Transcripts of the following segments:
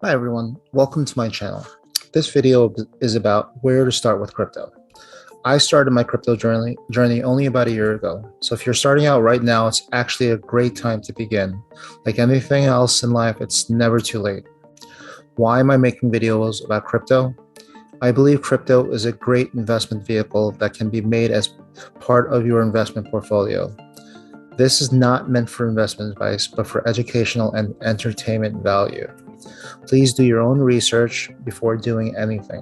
Hi everyone, welcome to my channel. This video is about where to start with crypto. I started my crypto journey only about a year ago, so if you're starting out right now, it's actually a great time to begin. Like anything else in life, it's never too late. Why am I making videos about crypto? I believe crypto is a great investment vehicle that can be made as part of your investment portfolio. This is not meant for investment advice, but for educational and entertainment value. Please do your own research before doing anything.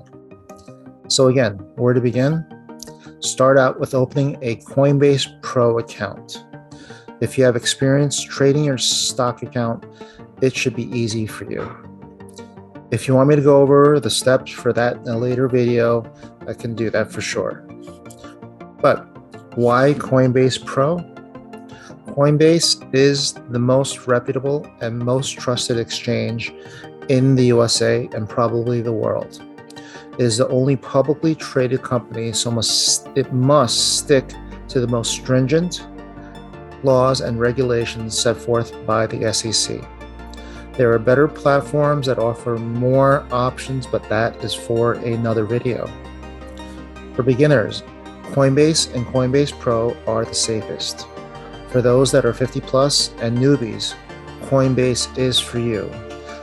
So again, where to begin? Start out with opening a Coinbase Pro account. If you have experience trading your stock account, it should be easy for you. If you want me to go over the steps for that in a later video, I can do that for sure. But why Coinbase Pro? Coinbase is the most reputable and most trusted exchange in the USA and probably the world. It is the only publicly traded company, so it must stick to the most stringent laws and regulations set forth by the SEC. There are better platforms that offer more options, but that is for another video. For beginners, Coinbase and Coinbase Pro are the safest. For those that are 50 plus and newbies, Coinbase is for you.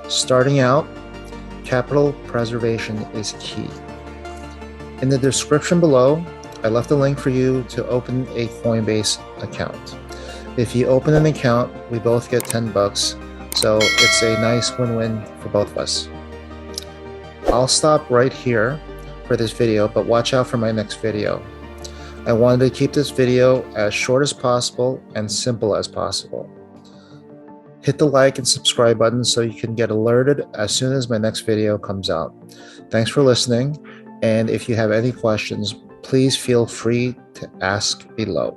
Starting out, capital preservation is key. In the description below, I left a link for you to open a Coinbase account. If you open an account, we both get 10 bucks, so it's a nice win-win for both of us. I'll stop right here for this video, but watch out for my next video. I wanted to keep this video as short as possible and simple as possible. Hit the like and subscribe button so you can get alerted as soon as my next video comes out. Thanks for listening, and if you have any questions, please feel free to ask below.